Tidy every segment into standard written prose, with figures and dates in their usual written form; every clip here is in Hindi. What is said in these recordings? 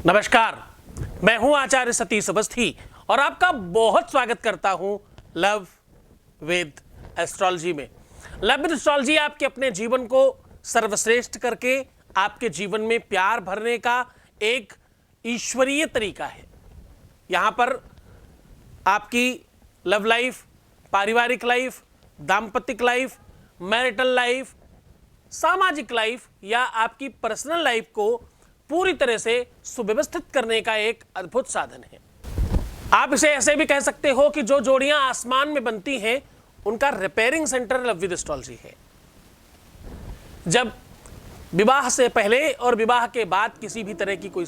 नमस्कार, मैं हूं आचार्य सतीश अवस्थी और आपका बहुत स्वागत करता हूं लव विद एस्ट्रोलॉजी में। लव विद एस्ट्रोलॉजी आपके अपने जीवन को सर्वश्रेष्ठ करके आपके जीवन में प्यार भरने का एक ईश्वरीय तरीका है। यहां पर आपकी लव लाइफ, पारिवारिक लाइफ, दाम्पत्य लाइफ, मैरिटल लाइफ, सामाजिक लाइफ या आपकी पर्सनल लाइफ को पूरी तरह से सुव्यवस्थित करने का एक अद्भुत साधन है। आप इसे ऐसे भी कह सकते हो कि जो जोड़ियां आसमान में बनती हैं उनका repairing centre love with astrology है। जब विवाह से पहले और विवाह के बाद किसी भी तरह की कोई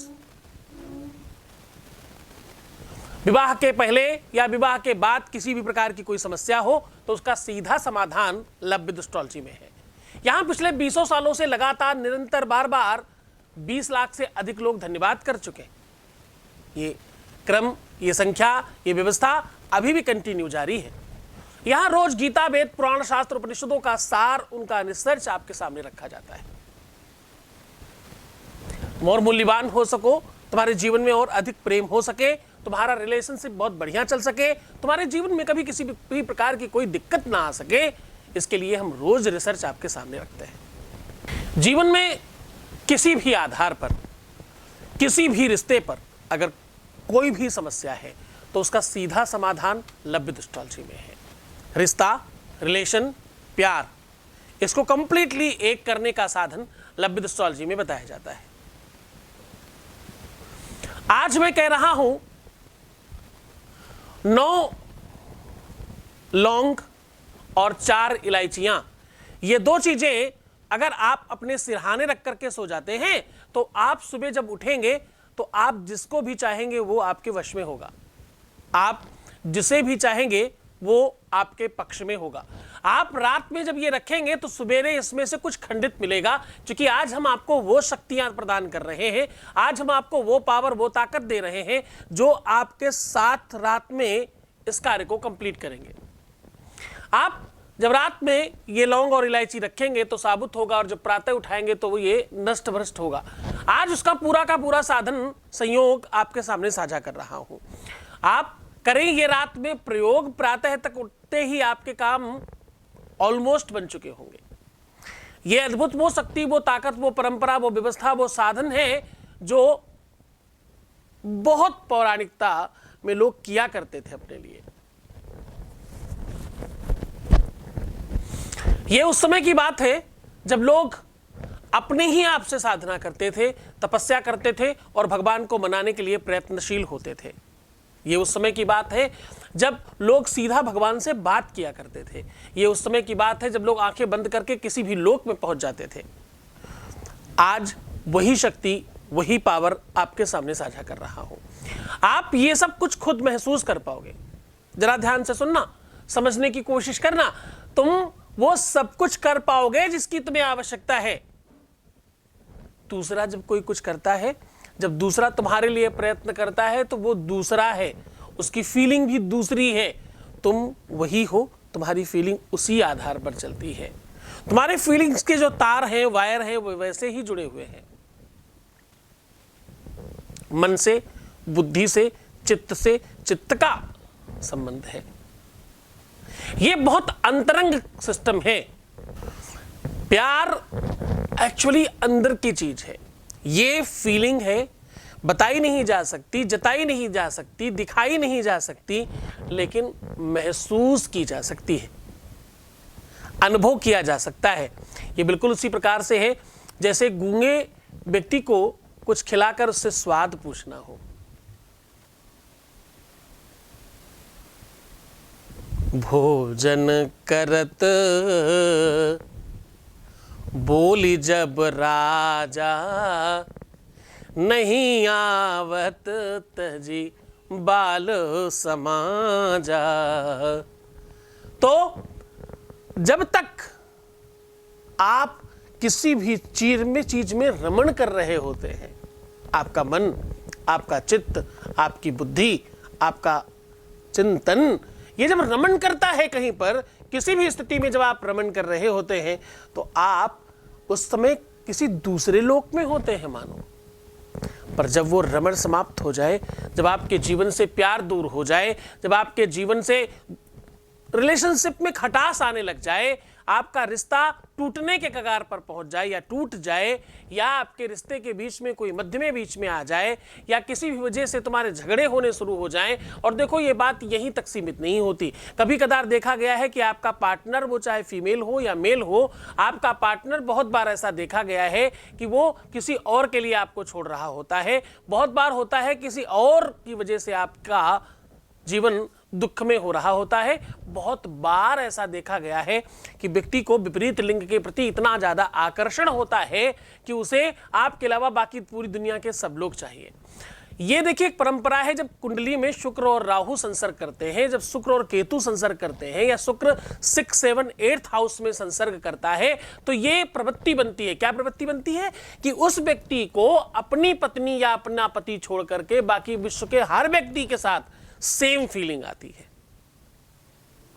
विवाह के पहले या विवाह के बाद किसी भी प्रकार की कोई समस्या हो तो उसका सीधा समाधान लव विद एस्ट्रोलॉजी में है। यहां पिछले 20 सालों से लगातार निरंतर बार बार 20 लाख से अधिक लोग धन्यवाद कर चुके। ये क्रम, ये संख्या, ये व्यवस्था अभी भी कंटिन्यू जारी है। यहां रोज गीता, वेद, पुराण, शास्त्र, उपनिषदों का सार, उनका रिसर्च आपके सामने रखा जाता है। और मूल्यवान हो सको, तुम्हारे जीवन में और अधिक प्रेम हो सके, तुम्हारा रिलेशनशिप बहुत बढ़िया चल सके, तुम्हारे जीवन में कभी किसी भी प्रकार की कोई दिक्कत ना आ सके, इसके लिए हम रोज रिसर्च आपके सामने रखते हैं। जीवन में किसी भी आधार पर, किसी भी रिश्ते पर अगर कोई भी समस्या है तो उसका सीधा समाधान लव विद एस्ट्रोलॉजी में है। रिश्ता, रिलेशन, प्यार, इसको कंप्लीटली एक करने का साधन लव विद एस्ट्रोलॉजी में बताया जाता है। आज मैं कह रहा हूं 9 लौंग और 4 इलायचियां, ये 2 चीजें अगर आप अपने सिरहाने रख करके सो जाते हैं तो आप सुबह जब उठेंगे तो आप जिसको भी चाहेंगे वो आपके वश में होगा, आप जिसे भी चाहेंगे वो आपके पक्ष में होगा। आप रात में जब ये रखेंगे तो सुबेरे इसमें से कुछ खंडित मिलेगा, क्योंकि आज हम आपको वो शक्तियां प्रदान कर रहे हैं, आज हम आपको वो पावर, वो ताकत दे रहे हैं जो आपके साथ रात में इस कार्य को कंप्लीट करेंगे। आप जब रात में ये लौंग और इलायची रखेंगे तो साबुत होगा और जब प्रातः उठाएंगे तो वो ये नष्ट भ्रष्ट होगा। आज उसका पूरा का पूरा साधन संयोग आपके सामने साझा कर रहा हूं। आप करें ये रात में प्रयोग, प्रातः तक उठते ही आपके काम ऑलमोस्ट बन चुके होंगे। ये अद्भुत वो शक्ति, वो ताकत, वो परंपरा, वो व्यवस्था, वो साधन है जो बहुत पौराणिकता में लोग किया करते थे अपने लिए। ये उस समय की बात है जब लोग अपने ही आप से साधना करते थे, तपस्या करते थे और भगवान को मनाने के लिए प्रयत्नशील होते थे। ये उस समय की बात है जब लोग सीधा भगवान से बात किया करते थे। ये उस समय की बात है जब लोग आंखें बंद करके किसी भी लोक में पहुंच जाते थे। आज वही शक्ति, वही पावर आपके सामने साझा कर रहा हूं। आप ये सब कुछ खुद महसूस कर पाओगे। जरा ध्यान से सुनना, समझने की कोशिश करना। तुम वो सब कुछ कर पाओगे जिसकी तुम्हें आवश्यकता है। दूसरा जब कोई कुछ करता है, जब दूसरा तुम्हारे लिए प्रयत्न करता है तो वो दूसरा है, उसकी फीलिंग भी दूसरी है। तुम वही हो, तुम्हारी फीलिंग उसी आधार पर चलती है। तुम्हारे फीलिंग्स के जो तार हैं, वायर हैं, वो वैसे ही जुड़े हुए हैं। मन से, बुद्धि से, चित्त से, चित्त का संबंध है। ये बहुत अंतरंग सिस्टम है। प्यार एक्चुअली अंदर की चीज है। ये फीलिंग है, बताई नहीं जा सकती, जताई नहीं जा सकती, दिखाई नहीं जा सकती, लेकिन महसूस की जा सकती है, अनुभव किया जा सकता है। ये बिल्कुल उसी प्रकार से है जैसे गूंगे व्यक्ति को कुछ खिलाकर उससे स्वाद पूछना हो। भोजन करत बोली जब राजा, नहीं आवत तजी बाल समाजा। तो जब तक आप किसी भी चीज में रमण कर रहे होते हैं, आपका मन, आपका चित्त, आपकी बुद्धि, आपका चिंतन, ये जब रमण करता है कहीं पर, किसी भी स्थिति में जब आप रमण कर रहे होते हैं तो आप उस समय किसी दूसरे लोक में होते हैं मानो। पर जब वो रमण समाप्त हो जाए, जब आपके जीवन से प्यार दूर हो जाए, जब आपके जीवन से रिलेशनशिप में खटास आने लग जाए, आपका रिश्ता टूटने के कगार पर पहुंच जाए या टूट जाए, या आपके रिश्ते के बीच में कोई मध्य बीच में आ जाए, या किसी भी वजह से तुम्हारे झगड़े होने शुरू हो जाएं। और देखो ये बात यहीं तक सीमित नहीं होती, कभी कदार देखा गया है कि आपका पार्टनर, वो चाहे फीमेल हो या मेल हो, आपका पार्टनर बहुत बार ऐसा देखा गया है कि वो किसी और के लिए आपको छोड़ रहा होता है। बहुत बार होता है किसी और की वजह से आपका जीवन दुख में हो रहा होता है। बहुत बार ऐसा देखा गया है कि व्यक्ति को विपरीत लिंग के प्रति इतना ज्यादा आकर्षण होता है कि उसे आपके अलावा बाकी पूरी दुनिया के सब लोग चाहिए। ये देखिए एक परंपरा है, जब कुंडली में शुक्र और राहु संसर्ग करते हैं, जब शुक्र और केतु संसर्ग करते हैं, या शुक्र 6, 7, 8th हाउस में संसर्ग करता है, तो ये प्रवृत्ति बनती है। क्या प्रवृत्ति बनती है? कि उस व्यक्ति को अपनी पत्नी या अपना पति छोड़ करके बाकी विश्व के हर व्यक्ति के साथ सेम फीलिंग आती है।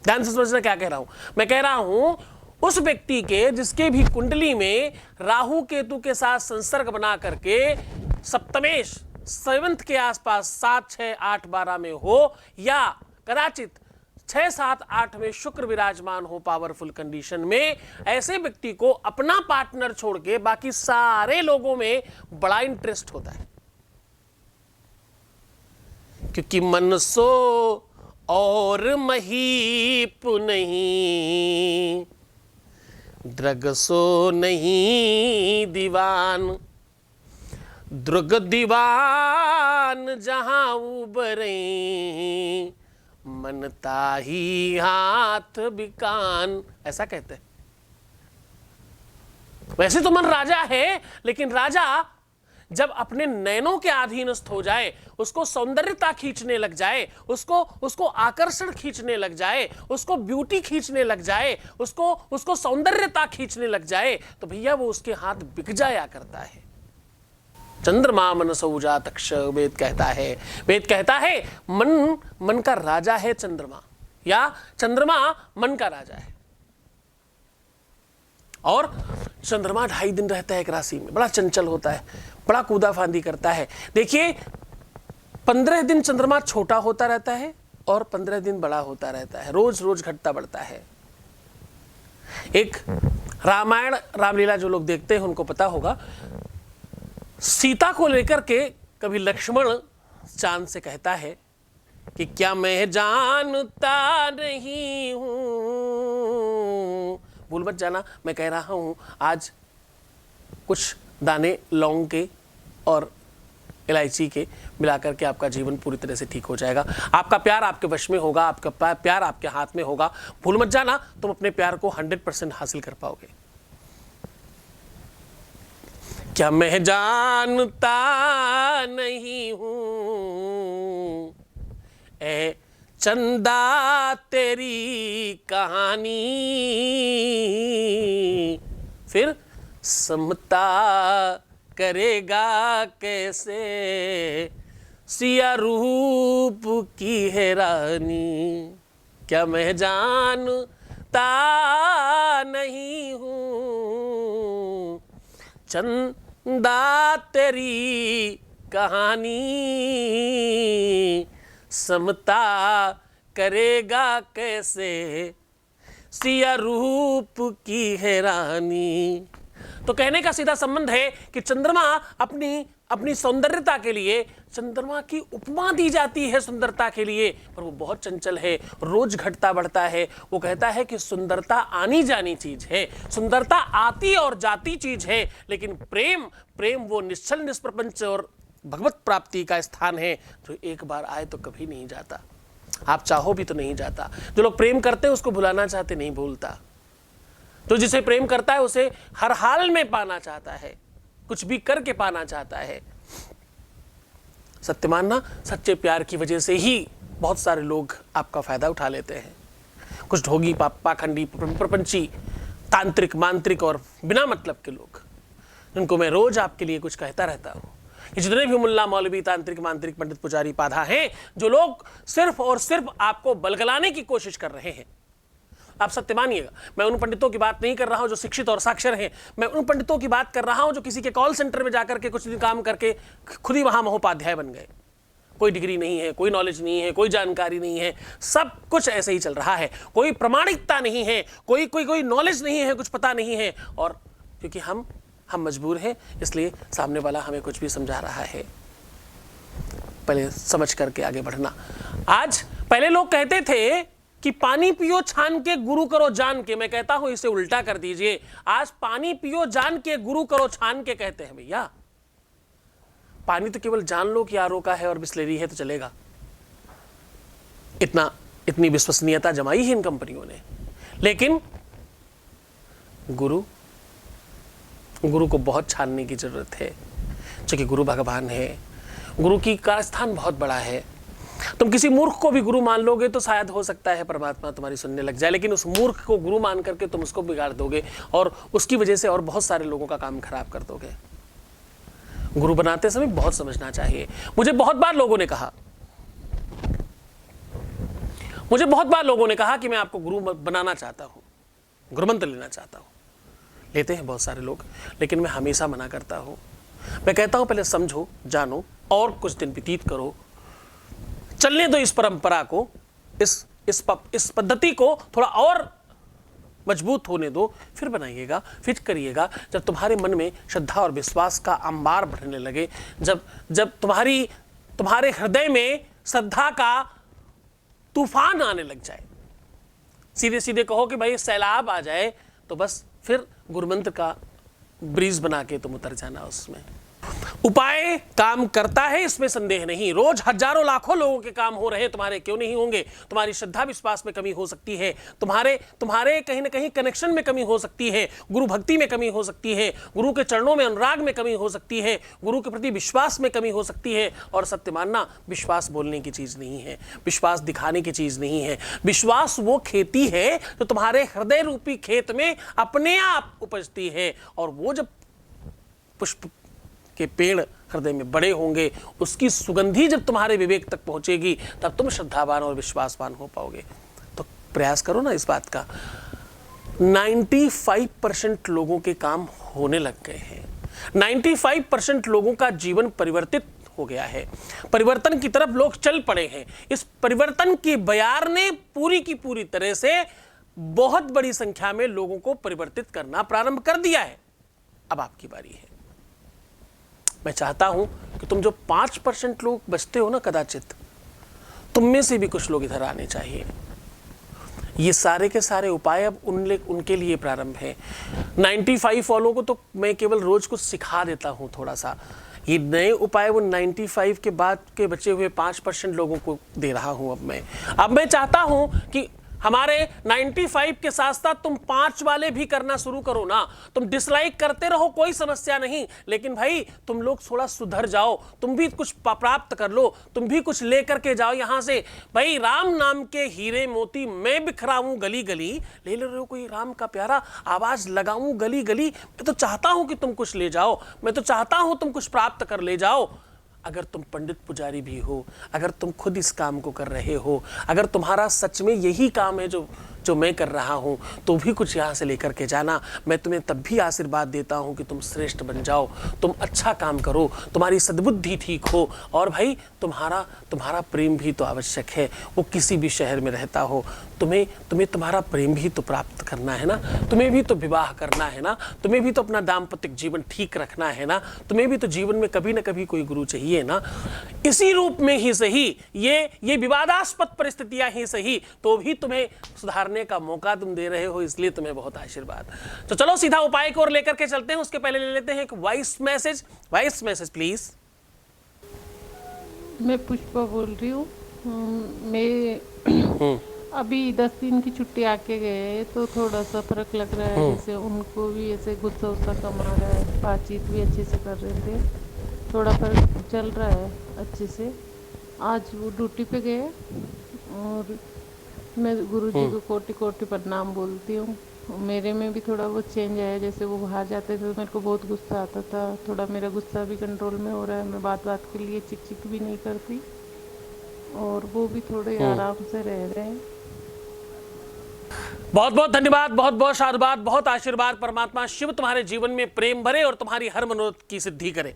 ध्यान से समझना क्या कह रहा हूं। मैं कह रहा हूं उस व्यक्ति के जिसके भी कुंडली में राहु केतु के साथ संसर्ग बना करके सप्तमेश 7th के आसपास 7, 6, 8, 12 में हो, या कदाचित 6, 7, 8 में शुक्र विराजमान हो पावरफुल कंडीशन में, ऐसे व्यक्ति को अपना पार्टनर छोड़ के बाकी सारे लोगों में बड़ा इंटरेस्ट होता है। क्योंकि मन सो और महीप नहीं, द्रग सो नहीं दीवान, द्रुग दीवान जहां उबरे, मन ताही हाथ बिकान, ऐसा कहते हैं। वैसे तो मन राजा है, लेकिन राजा जब अपने नयनों के अधीनस्थ हो जाए, उसको सौंदर्यता खींचने लग जाए, उसको आकर्षण खींचने लग जाए, उसको ब्यूटी खींचने लग जाए, उसको सौंदर्यता खींचने लग जाए, तो भैया वो उसके हाथ बिक जाया करता है। चंद्रमा मनसो जातक्ष, वेद कहता है। वेद कहता है मन का राजा है चंद्रमा, या चंद्रमा मन का राजा है। और चंद्रमा 2.5 दिन रहता है एक राशि में, बड़ा चंचल होता है, बड़ा कूदा फांदी करता है। देखिए 15 दिन चंद्रमा छोटा होता रहता है और 15 दिन बड़ा होता रहता है, रोज रोज घटता बढ़ता है। एक रामायण रामलीला जो लोग देखते हैं उनको पता होगा, सीता को लेकर के कभी लक्ष्मण चांद से कहता है कि क्या मैं जानता नहीं हूं, भूल मत जाना मैं कह रहा हूं आज कुछ दाने लौंग के और इलायची के मिलाकर के आपका जीवन पूरी तरह से ठीक हो जाएगा। आपका प्यार आपके वश में होगा, आपका प्यार आपके हाथ में होगा। भूल मत जाना, तुम अपने प्यार को 100% हासिल कर पाओगे। क्या मैं जानता नहीं हूं ए चंदा तेरी कहानी, फिर समता करेगा कैसे सिया रूप की है रानी। क्या मैं जानता नहीं हूं चंदा तेरी कहानी, समता करेगा कैसे सिया रूप की है रानी। तो कहने का सीधा संबंध है कि चंद्रमा अपनी सौंदर्यता के लिए, चंद्रमा की उपमा दी जाती है सुंदरता के लिए, पर वो बहुत चंचल है, रोज घटता बढ़ता है। वो कहता है कि सुंदरता आनी जानी चीज है, सुंदरता आती और जाती चीज है, लेकिन प्रेम वो निश्चल निष्प्रपंच और भगवत प्राप्ति का स्थान है, जो एक बार आए तो कभी नहीं जाता। आप चाहो भी तो नहीं जाता। जो लोग प्रेम करते हैं उसको भुलाना चाहते नहीं भूलता। तो जिसे प्रेम करता है उसे हर हाल में पाना चाहता है, कुछ भी करके पाना चाहता है। सत्य मानना, सच्चे प्यार की वजह से ही बहुत सारे लोग आपका फायदा उठा लेते हैं। कुछ ढोंगी, पाखंडी, प्रपंची, तांत्रिक, मांत्रिक और बिना मतलब के लोग, जिनको मैं रोज आपके लिए कुछ कहता रहता हूं। ये जितने भी मुल्ला, मौलवी, तांत्रिक, मांत्रिक, पंडित, पुजारी, पाधा हैं, जो लोग सिर्फ और सिर्फ आपको बलगलाने की कोशिश कर रहे हैं, आप सत्य मानिएगा। मैं उन पंडितों की बात नहीं कर रहा हूं जो शिक्षित और साक्षर हैं, मैं उन पंडितों की बात कर रहा हूं जो किसी के कॉल सेंटर में जाकर के कुछ दिन काम करके खुद ही वहां महोपाध्याय बन गए। कोई डिग्री नहीं है, कोई नॉलेज नहीं है, कोई जानकारी नहीं है, सब कुछ ऐसे ही चल रहा है, कोई प्रामाणिकता नहीं है, कोई नॉलेज नहीं है, कुछ पता नहीं है। और क्योंकि हम मजबूर हैं, इसलिए सामने वाला हमें कुछ भी समझा रहा है, पहले समझ करके आगे बढ़ना। आज पहले लोग कहते थे कि पानी पियो छान के, गुरु करो जान के। मैं कहता हूं इसे उल्टा कर दीजिए, आज पानी पियो जान के, गुरु करो छान के कहते हैं। भैया पानी तो केवल जान लो कि आरओ का है और बिस्लेरी है तो चलेगा, इतनी विश्वसनीयता जमाई है इन कंपनियों ने। लेकिन गुरु को बहुत छानने की जरूरत है, क्योंकि गुरु भगवान है, गुरु का स्थान बहुत बड़ा है। तुम किसी मूर्ख को भी गुरु मान लोगे तो शायद हो सकता है परमात्मा तुम्हारी सुनने लग जाए, लेकिन उस मूर्ख को गुरु मान करके तुम उसको बिगाड़ दोगे और उसकी वजह से और बहुत सारे लोगों का काम खराब कर दोगे। गुरु बनाते समय बहुत समझना चाहिए। मुझे बहुत बार लोगों ने कहा कि मैं आपको गुरु बनाना चाहता हूं, गुरुमंत्र लेना चाहता हूं। लेते हैं बहुत सारे लोग, लेकिन मैं हमेशा मना करता हूं। मैं कहता हूं पहले समझो, जानो और कुछ दिन व्यतीत करो, चलने दो इस परंपरा को, इस पद्धति को थोड़ा और मजबूत होने दो, फिर बनाइएगा, फिर करिएगा। जब तुम्हारे मन में श्रद्धा और विश्वास का अंबार बढ़ने लगे, जब तुम्हारे हृदय में श्रद्धा का तूफान आने लग जाए, सीधे सीधे कहो कि भाई सैलाब आ जाए, तो बस फिर गुरुमंत्र का ब्रिज बना के तुम उतर जाना उसमें। उपाय काम करता है, इसमें संदेह नहीं। रोज हजारों लाखों लोगों के काम हो रहे, तुम्हारे क्यों नहीं होंगे? तुम्हारी श्रद्धा विश्वास में कमी हो सकती है, तुम्हारे कहीं ना कहीं कनेक्शन में कमी हो सकती है, गुरु भक्ति में कमी हो सकती है, गुरु के चरणों में अनुराग में कमी हो सकती है, गुरु के प्रति विश्वास में कमी हो सकती है। और सत्य मानना, विश्वास बोलने की चीज नहीं है, विश्वास दिखाने की चीज नहीं है। विश्वास वो खेती है जो तुम्हारे हृदय रूपी खेत में अपने आप उपजती है, और वो जब पुष्प के पेड़ हृदय में बड़े होंगे, उसकी सुगंधी जब तुम्हारे विवेक तक पहुंचेगी, तब तुम श्रद्धावान और विश्वासवान हो पाओगे। तो प्रयास करो ना इस बात का। 95% लोगों के काम होने लग गए हैं, 95% लोगों का जीवन परिवर्तित हो गया है, परिवर्तन की तरफ लोग चल पड़े हैं। इस परिवर्तन की बयार ने पूरी की पूरी तरह से बहुत बड़ी संख्या में लोगों को परिवर्तित करना प्रारंभ कर दिया है। अब आपकी बारी है। मैं चाहता हूं कि तुम जो 5% लोग बचते हो ना, कदाचित तुम में से भी कुछ लोग इधर आने चाहिए। ये सारे के सारे उपाय अब उनके लिए प्रारंभ है। 95 वालों को तो मैं केवल रोज कुछ सिखा देता हूं थोड़ा सा। ये नए उपाय वो 95 के बाद के बचे हुए 5% लोगों को दे रहा हूं। अब मैं चाहता हूं कि हमारे 95 के साथ साथ तुम 5 वाले भी करना शुरू करो ना। तुम डिसलाइक करते रहो, कोई समस्या नहीं, लेकिन भाई तुम लोग थोड़ा सुधर जाओ, तुम भी कुछ प्राप्त कर लो, तुम भी कुछ लेकर के जाओ यहां से। भाई राम नाम के हीरे मोती मैं बिखराऊं गली गली, ले रहे हो कोई राम का प्यारा, आवाज लगाऊं गली गली। मैं तो चाहता हूं कि तुम कुछ ले जाओ, मैं तो चाहता हूं तुम कुछ प्राप्त कर ले जाओ। अगर तुम पंडित पुजारी भी हो, अगर तुम खुद इस काम को कर रहे हो, अगर तुम्हारा सच में यही काम है जो मैं कर रहा हूं, तो भी कुछ यहां से लेकर के जाना। मैं तुम्हें तब भी आशीर्वाद देता हूं कि तुम श्रेष्ठ बन जाओ, तुम अच्छा काम करो, तुम्हारी सद्बुद्धि ठीक हो, और भाई तुम्हारा प्रेम भी तो आवश्यक है। वो किसी भी शहर में रहता हो, तुम्हें तुम्हारा प्रेम भी तो प्राप्त करना है ना, तुम्हें भी तो विवाह करना है ना, तुम्हें भी तो अपना दाम्पत्य जीवन ठीक रखना है ना, तुम्हें भी तो जीवन में कभी ना कभी कोई गुरु चाहिए ना। इसी रूप में ही सही, ये विवादास्पद परिस्थितियां ही सही, तो भी तुम्हें सुधारने का मौका तुम दे रहे हो, इसलिए तुम्हें बहुत आशीर्वाद। तो चलो सीधा उपाय को और लेकर के चलते हैं। उसके पहले ले लेते हैं एक वॉइस मैसेज प्लीज। मैं पुष्पा बोल रही हूँ। मैं अभी 10 दिन की छुट्टी आके गए तो थोड़ा सा फर्क लग रहा है। जैसे उनको भी ऐसे गुस्सा उस्सा कम आ रहा है, बातचीत भी अच्छे से कर रहे थे, थोड़ा फर्क चल रहा है अच्छे से। आज वो ड्यूटी पे गए और मैं गुरुजी को कोटि कोटि प्रणाम बोलती हूँ। मेरे में भी थोड़ा वो चेंज आया। जैसे वो बाहर जाते थे तो मेरे को बहुत गुस्सा आता था, थोड़ा मेरा गुस्सा भी कंट्रोल में हो रहा है। मैं बात के लिए चिक चिक भी नहीं करती, और वो भी थोड़े आराम से रह रहे हैं। बहुत बहुत धन्यवाद, बहुत बहुत साधुवाद, बहुत आशीर्वाद। परमात्मा शिव तुम्हारे जीवन में प्रेम भरे और तुम्हारी हर मनोरथ की सिद्धि करे।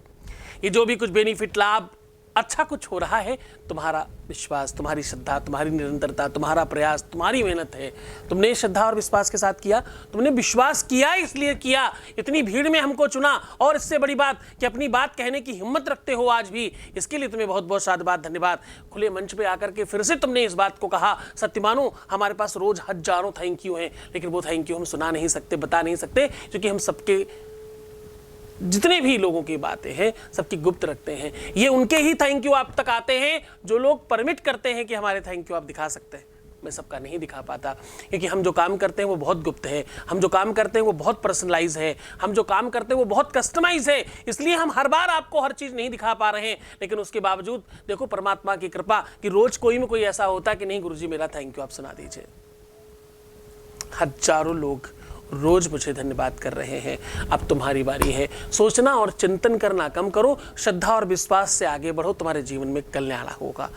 ये जो भी कुछ बेनिफिट, लाभ, अच्छा कुछ हो रहा है, तुम्हारा विश्वास, तुम्हारी श्रद्धा, तुम्हारी निरंतरता, तुम्हारा प्रयास, तुम्हारी मेहनत है। तुमने श्रद्धा और विश्वास के साथ किया, तुमने विश्वास किया इसलिए किया, इतनी भीड़ में हमको चुना, और इससे बड़ी बात कि अपनी बात कहने की हिम्मत रखते हो आज भी, इसके लिए तुम्हें बहुत बहुत साधुवाद, धन्यवाद। खुले मंच पे आकर के फिर से तुमने इस बात को कहा। सत्य मानो हमारे पास रोज हजारों थैंक यू हैं, लेकिन वो थैंक यू हम सुना नहीं सकते, बता नहीं सकते, क्योंकि हम सबके जितने भी लोगों की बातें हैं सबकी गुप्त रखते हैं। ये उनके ही थैंक यू आप तक आते हैं जो लोग परमिट करते हैं कि हमारे थैंक यू आप दिखा सकते हैं। मैं सबका नहीं दिखा पाता, क्योंकि हम जो काम करते हैं वो बहुत गुप्त है, हम जो काम करते हैं वो बहुत पर्सनलाइज है, हम जो काम करते हैं वो बहुत कस्टमाइज है। इसलिए हम हर बार आपको हर चीज़ नहीं दिखा पा रहे हैं, लेकिन उसके बावजूद देखो परमात्मा की कृपा कि रोज कोई में कोई ऐसा होता कि नहीं गुरुजी मेरा थैंक यू आप सुना दीजिए। हजारों लोग रोज मुझे धन्यवाद कर रहे हैं। अब तुम्हारी बारी है। सोचना और चिंतन करना कम करो, श्रद्धा और विश्वास से आगे बढ़ो, तुम्हारे जीवन में कल्याण होगा।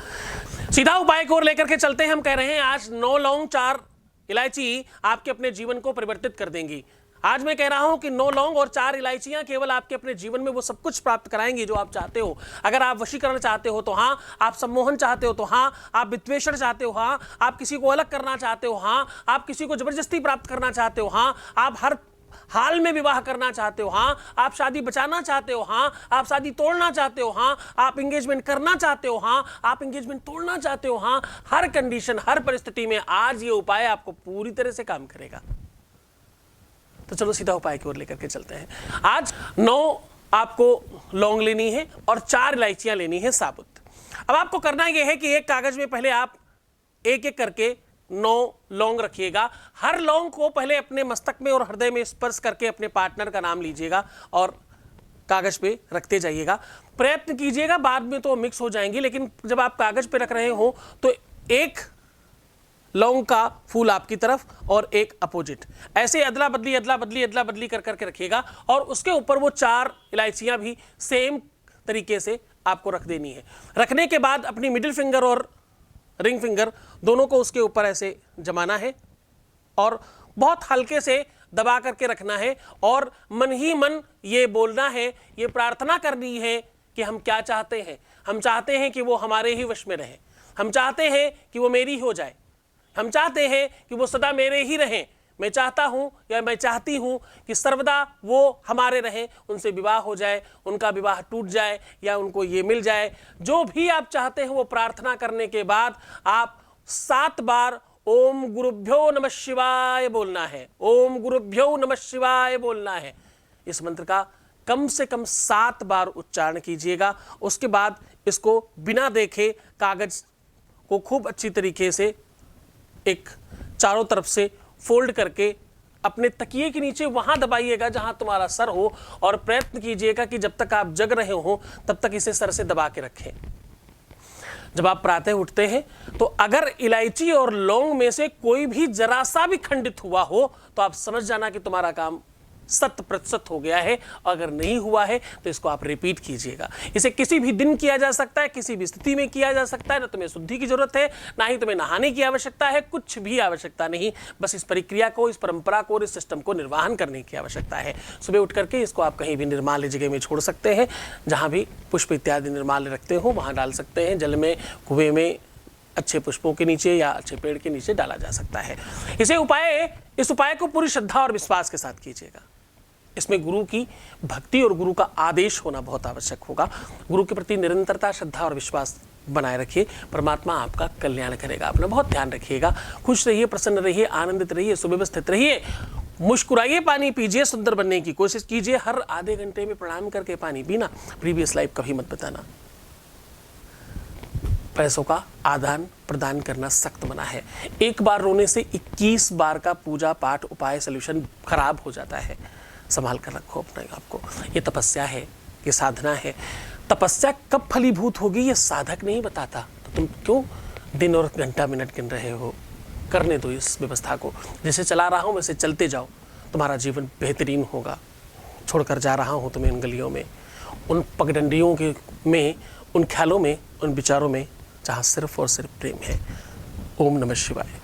सीधा उपाय को लेकर के चलते हैं। हम कह रहे हैं आज 9 लौंग 4 इलायची आपके अपने जीवन को परिवर्तित कर देंगी। आज मैं कह रहा हूं कि 9 लौंग और 4 इलायचियां केवल आपके अपने जीवन में वो सब कुछ प्राप्त कराएंगी जो आप चाहते हो। अगर आप वशीकरण चाहते हो तो हाँ, आप सम्मोहन चाहते हो तो हाँ, आप विद्वेषण चाहते हो हाँ, आप किसी को अलग करना चाहते हो हाँ, आप किसी को जबरदस्ती प्राप्त करना चाहते हो हाँ, आप हर हाल में विवाह करना चाहते हो हाँ, आप शादी बचाना चाहते हो हाँ, आप शादी तोड़ना चाहते हो हाँ, आप एंगेजमेंट करना चाहते हो हाँ, आप एंगेजमेंट तोड़ना चाहते हो हाँ, हर कंडीशन, हर परिस्थिति में आज ये उपाय आपको पूरी तरह से काम करेगा। तो चलो सीधा उपाय की ओर लेकर के चलते हैं। आज 9 आपको लौंग लेनी है और 4 इलायचियां लेनी है साबुत। अब आपको करना यह है कि एक कागज में पहले आप एक एक करके 9 लौंग रखिएगा। हर लौंग को पहले अपने मस्तक में और हृदय में स्पर्श करके अपने पार्टनर का नाम लीजिएगा और कागज पे रखते जाइएगा। प्रयत्न कीजिएगा, बाद में तो मिक्स हो जाएंगी, लेकिन जब आप कागज पे रख रहे हो तो एक लौंग का फूल आपकी तरफ और एक अपोजिट, ऐसे अदला बदली कर करके रखिएगा। और उसके ऊपर वो 4 इलायचियां भी सेम तरीके से आपको रख देनी है। रखने के बाद अपनी मिडिल फिंगर और रिंग फिंगर दोनों को उसके ऊपर ऐसे जमाना है और बहुत हल्के से दबा करके रखना है और मन ही मन ये बोलना है, ये प्रार्थना करनी है कि हम क्या चाहते हैं। हम चाहते हैं कि वो हमारे ही वश में रहे, हम चाहते हैं कि वो मेरी हो जाए, हम चाहते हैं कि वो सदा मेरे ही रहें। मैं चाहता हूं या मैं चाहती हूं कि सर्वदा वो हमारे रहें, उनसे विवाह हो जाए, उनका विवाह टूट जाए या उनको ये मिल जाए। जो भी आप चाहते हैं वो प्रार्थना करने के बाद आप 7 बार ओम गुरुभ्यो नमः शिवाय बोलना है। ओम गुरुभ्यो नमः शिवाय बोलना है। इस मंत्र का कम से कम 7 बार उच्चारण कीजिएगा। उसके बाद इसको बिना देखे कागज को खूब अच्छी तरीके से एक चारों तरफ से फोल्ड करके अपने तकिए के नीचे वहां दबाइएगा जहां तुम्हारा सर हो, और प्रयत्न कीजिएगा कि जब तक आप जग रहे हो तब तक इसे सर से दबा के रखें। जब आप प्रातः उठते हैं तो अगर इलायची और लौंग में से कोई भी जरा सा भी खंडित हुआ हो तो आप समझ जाना कि तुम्हारा काम 100% हो गया है। अगर नहीं हुआ है तो इसको आप रिपीट कीजिएगा। इसे किसी भी दिन किया जा सकता है, किसी भी स्थिति में किया जा सकता है। ना तुम्हें शुद्धि की जरूरत है, ना ही तुम्हें नहाने की आवश्यकता है, कुछ भी आवश्यकता नहीं। बस इस प्रक्रिया को, इस परंपरा को और इस सिस्टम को निर्वाहन करने की आवश्यकता है। सुबह उठ करके इसको आप कहीं भी निर्माल्य जगह में छोड़ सकते हैं, जहां भी पुष्प इत्यादि निर्माल्य रखते हो वहां डाल सकते हैं। जल में, कुएं में, अच्छे पुष्पों के नीचे या अच्छे पेड़ के नीचे डाला जा सकता है। इस उपाय को पूरी श्रद्धा और विश्वास के साथ कीजिएगा। इसमें गुरु की भक्ति और गुरु का आदेश होना बहुत आवश्यक होगा। गुरु के प्रति निरंतरता, श्रद्धा और विश्वास बनाए रखिए। परमात्मा आपका कल्याण करेगा। अपना बहुत ध्यान रखिएगा। खुश रहिए, प्रसन्न रहिए, आनंदित रहिए, सुव्यवस्थित रहिए, मुस्कुराइए, पानी पीजिए, सुंदर बनने की कोशिश कीजिए। हर आधे घंटे में प्रणाम करके पानी पीना। प्रीवियस लाइफ कभी मत बताना। पैसों का आदान प्रदान करना सख्त मना है। एक बार रोने से 21 बार का पूजा पाठ उपाय सोल्यूशन खराब हो जाता है। संभाल कर रखो अपने आप को। ये तपस्या है, ये साधना है। तपस्या कब फलीभूत होगी ये साधक नहीं बताता, तो तुम क्यों दिन और घंटा मिनट गिन रहे हो? करने दो इस व्यवस्था को। जैसे चला रहा हूँ वैसे चलते जाओ, तुम्हारा जीवन बेहतरीन होगा। छोड़कर जा रहा हूँ तुम्हें उन गलियों में, उन पगडंडियों के में, उन ख्यालों में, उन विचारों में जहाँ सिर्फ और सिर्फ प्रेम है। ओम नमः शिवाय।